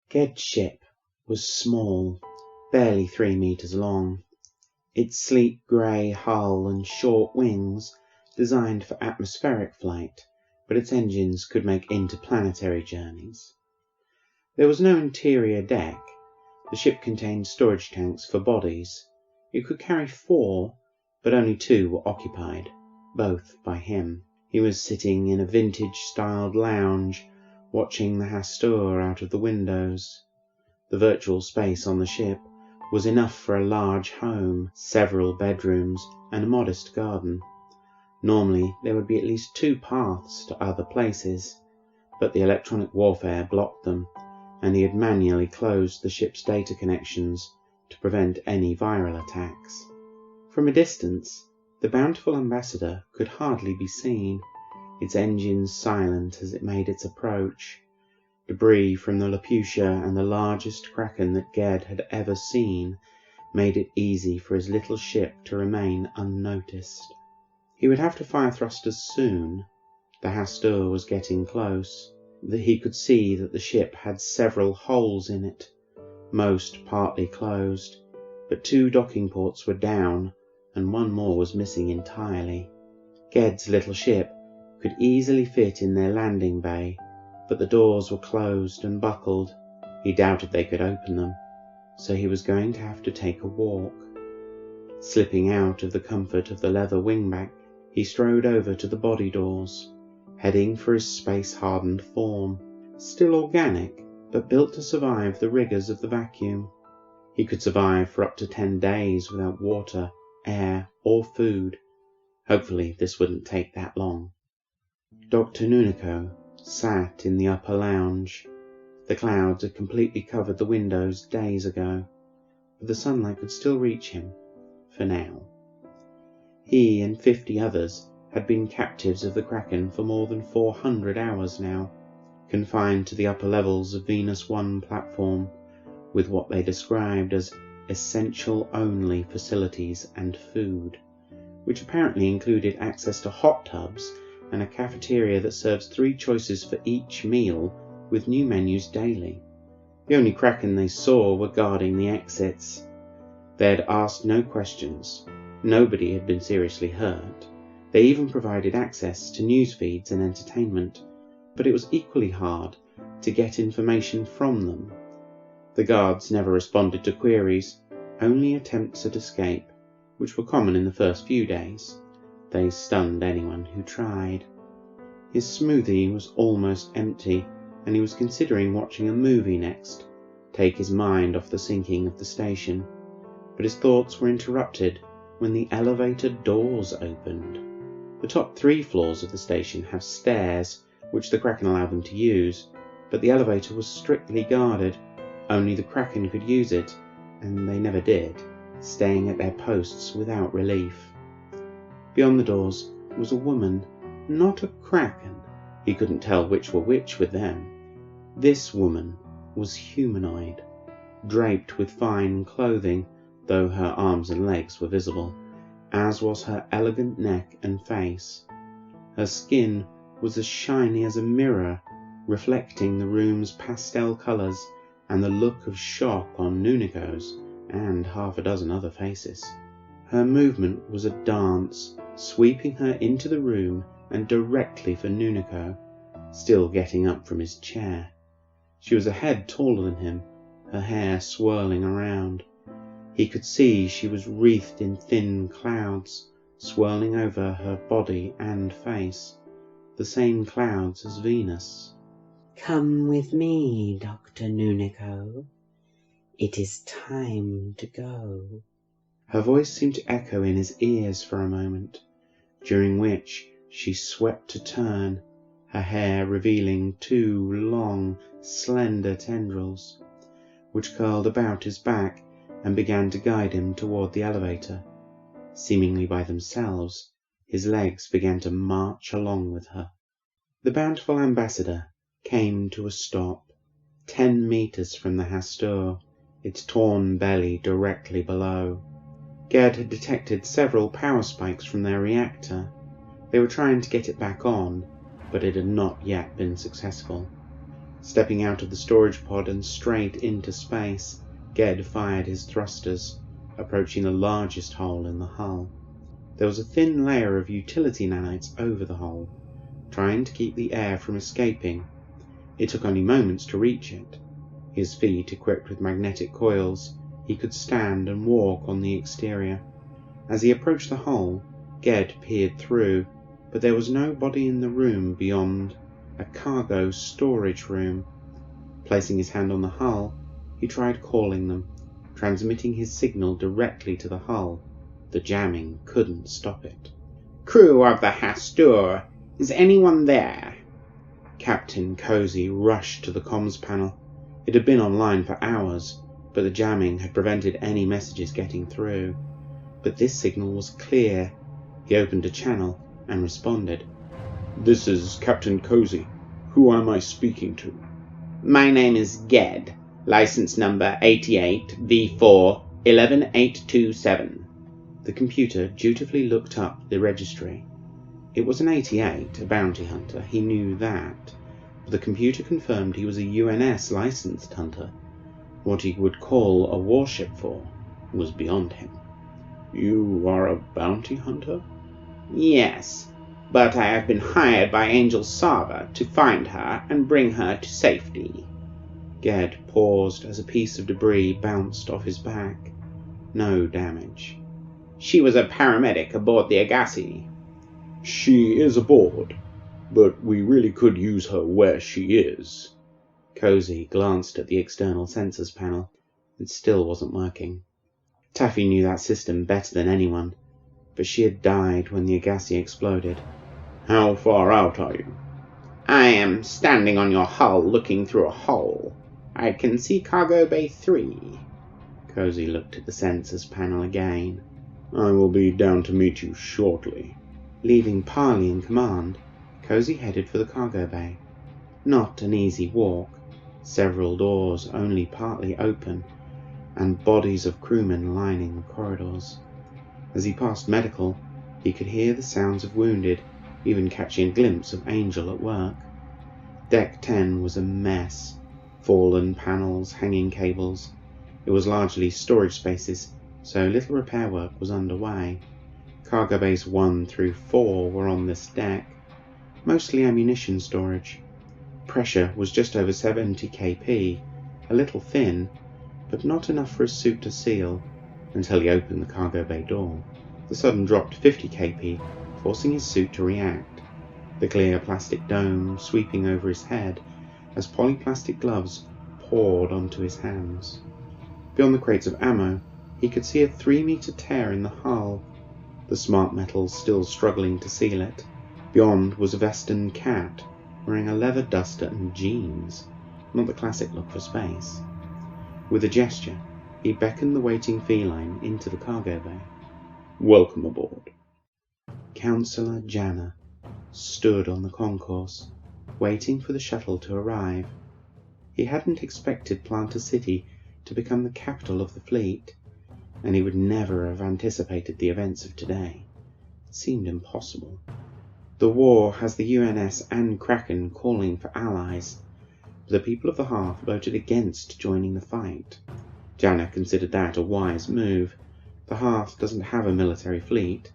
Ged's ship was small, barely 3 meters long. Its sleek grey hull and short wings designed for atmospheric flight, but its engines could make interplanetary journeys. There was no interior deck. The ship contained storage tanks for bodies. It could carry 4, but only 2 were occupied, both by him. He was sitting in a vintage-styled lounge, watching the Hastur out of the windows. The virtual space on the ship was enough for a large home, several bedrooms, and a modest garden. Normally there would be at least 2 paths to other places, but the electronic warfare blocked them, and he had manually closed the ship's data connections to prevent any viral attacks. From a distance, the bountiful ambassador could hardly be seen, its engines silent as it made its approach. Debris from the Laputa and the largest kraken that Ged had ever seen made it easy for his little ship to remain unnoticed. He would have to fire thrusters soon. The Hastur was getting close. He could see that the ship had several holes in it, most partly closed, but 2 docking ports were down and 1 more was missing entirely. Ged's little ship could easily fit in their landing bay, but the doors were closed and buckled. He doubted they could open them, so he was going to have to take a walk. Slipping out of the comfort of the leather wingback, he strode over to the body doors, heading for his space-hardened form, still organic, but built to survive the rigors of the vacuum. He could survive for up to 10 days without water, air, or food. Hopefully this wouldn't take that long. Dr. Nunico sat in the upper lounge. The clouds had completely covered the windows days ago, but the sunlight could still reach him, for now. He and 50 others had been captives of the Kraken for more than 400 hours now, confined to the upper levels of Venus 1 platform, with what they described as essential-only facilities and food, which apparently included access to hot tubs and a cafeteria that serves 3 choices for each meal with new menus daily. The only Kraken they saw were guarding the exits. They had asked no questions. Nobody had been seriously hurt. They even provided access to news feeds and entertainment, but it was equally hard to get information from them. The guards never responded to queries, only attempts at escape, which were common in the first few days. They stunned anyone who tried. His smoothie was almost empty, and he was considering watching a movie next, take his mind off the sinking of the station. But his thoughts were interrupted when the elevator doors opened. The top 3 floors of the station have stairs, which the Kraken allowed them to use, but the elevator was strictly guarded. Only the Kraken could use it, and they never did, staying at their posts without relief. Beyond the doors was a woman, not a Kraken. He couldn't tell which were which with them. This woman was humanoid, draped with fine clothing, though her arms and legs were visible, as was her elegant neck and face. Her skin was as shiny as a mirror, reflecting the room's pastel colours and the look of shock on Nunico's and half a dozen other faces. Her movement was a dance, sweeping her into the room and directly for Nunico, still getting up from his chair. She was a head taller than him, her hair swirling around. He could see she was wreathed in thin clouds, swirling over her body and face, the same clouds as Venus. "Come with me, Dr. Nunico. It is time to go." Her voice seemed to echo in his ears for a moment, during which she swept to turn, her hair revealing 2 long, slender tendrils, which curled about his back and began to guide him toward the elevator. Seemingly by themselves, his legs began to march along with her. The bountiful ambassador came to a stop, 10 meters from the Hastur, its torn belly directly below. Ged had detected several power spikes from their reactor. They were trying to get it back on, but it had not yet been successful. Stepping out of the storage pod and straight into space, Ged fired his thrusters, approaching the largest hole in the hull. There was a thin layer of utility nanites over the hole, trying to keep the air from escaping. It took only moments to reach it. His feet equipped with magnetic coils, he could stand and walk on the exterior. As he approached the hole, Ged peered through, but there was nobody in the room beyond a cargo storage room. Placing his hand on the hull, he tried calling them, transmitting his signal directly to the hull. The jamming couldn't stop it. "Crew of the Hastur, is anyone there?" Captain Cozy rushed to the comms panel. It had been online for hours, but the jamming had prevented any messages getting through. But this signal was clear. He opened a channel and responded. "This is Captain Cozy. Who am I speaking to?" "My name is Ged, license number 88V4-11827. The computer dutifully looked up the registry. It was an 88, a bounty hunter, he knew that, but the computer confirmed he was a UNS licensed hunter. What he would call a warship for was beyond him. "You are a bounty hunter?" "Yes, but I have been hired by Angel Sava to find her and bring her to safety." Ged paused as a piece of debris bounced off his back. No damage. "She was a paramedic aboard the Agassi." "She is aboard, but we really could use her where she is." Cozy glanced at the external sensors panel. It still wasn't working. Taffy knew that system better than anyone, but she had died when the Agassi exploded. "How far out are you?" "I am standing on your hull looking through a hole. I can see cargo bay 3. Cozy looked at the sensors panel again. "I will be down to meet you shortly." Leaving Parley in command, Cozy headed for the cargo bay. Not an easy walk. Several doors only partly open, and bodies of crewmen lining the corridors. As he passed medical, he could hear the sounds of wounded, even catching a glimpse of Angel at work. Deck 10 was a mess. Fallen panels, hanging cables. It was largely storage spaces, so little repair work was underway. Cargo bays 1 through 4 were on this deck, mostly ammunition storage. Pressure was just over 70 kp, a little thin, but not enough for his suit to seal, until he opened the cargo bay door. The sudden drop to 50 kp, forcing his suit to react. The clear plastic dome sweeping over his head as polyplastic gloves poured onto his hands. Beyond the crates of ammo, he could see a 3-meter tear in the hull, the smart metal still struggling to seal it. Beyond was a Western cat, wearing a leather duster and jeans, not the classic look for space. With a gesture, he beckoned the waiting feline into the cargo bay. "Welcome aboard." Councillor Janner stood on the concourse, waiting for the shuttle to arrive. He hadn't expected Planter City to become the capital of the fleet, and he would never have anticipated the events of today. It seemed impossible. The war has the UNS and Kraken calling for allies, but the people of the Hearth voted against joining the fight. Janner considered that a wise move. The Hearth doesn't have a military fleet.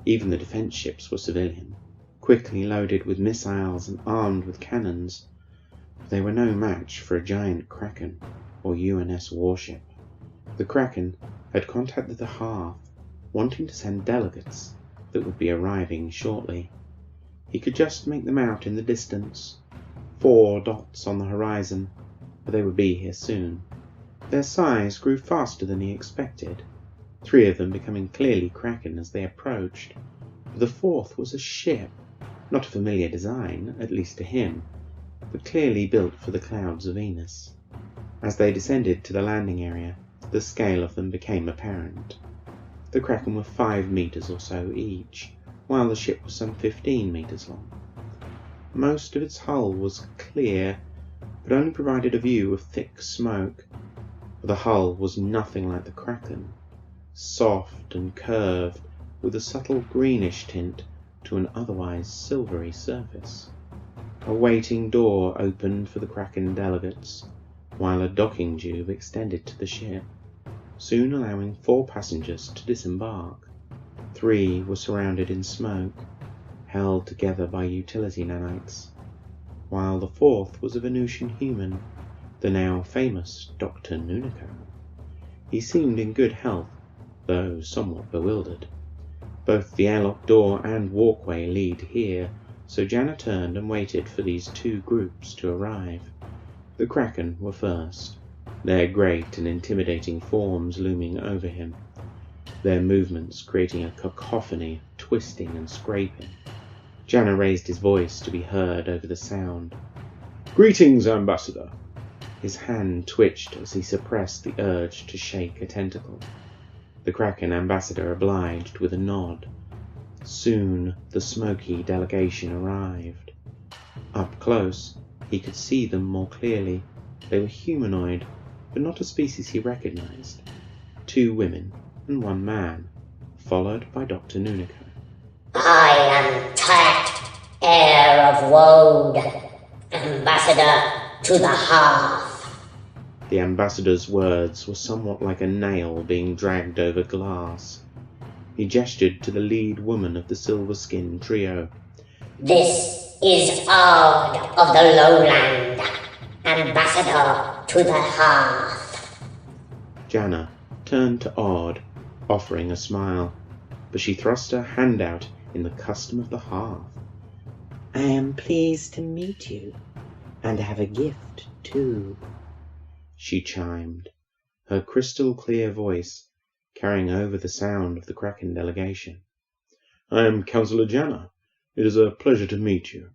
Even the defense ships were civilian, quickly loaded with missiles and armed with cannons. They were no match for a giant Kraken or UNS warship. The Kraken had contacted the Hearth, wanting to send delegates that would be arriving shortly. He could just make them out in the distance, 4 dots on the horizon, but they would be here soon. Their size grew faster than he expected, 3 of them becoming clearly Kraken as they approached. But the 4th was a ship, not a familiar design, at least to him, but clearly built for the clouds of Venus. As they descended to the landing area, the scale of them became apparent. The Kraken were 5 meters or so each, while the ship was some 15 meters long. Most of its hull was clear, but only provided a view of thick smoke. The hull was nothing like the Kraken, soft and curved, with a subtle greenish tint to an otherwise silvery surface. A waiting door opened for the Kraken delegates, while a docking tube extended to the ship, soon allowing 4 passengers to disembark. 3 were surrounded in smoke, held together by utility nanites, while the 4th was a Venusian human, the now famous Dr. Nunico. He seemed in good health, though somewhat bewildered. Both the airlock door and walkway lead here, so Janna turned and waited for these 2 groups to arrive. The Kraken were first, their great and intimidating forms looming over him, their movements creating a cacophony of twisting and scraping. Janna raised his voice to be heard over the sound. Greetings, Ambassador. His hand twitched as he suppressed the urge to shake a tentacle. The Kraken ambassador obliged with a nod. Soon the smoky delegation arrived. Up close, he could see them more clearly. They were humanoid, but not a species he recognized. 2 women and 1 man, followed by Dr. Nunico. I am Tat, heir of Woad, ambassador to the hearth. The ambassador's words were somewhat like a nail being dragged over glass. He gestured to the lead woman of the silver-skinned trio. This is Ard of the Lowland, ambassador to the hearth. Janna turned to Ard, offering a smile, but she thrust her hand out in the custom of the hearth. I am pleased to meet you, and have a gift too, she chimed, her crystal-clear voice carrying over the sound of the Kraken delegation. I am Councillor Janna. It is a pleasure to meet you.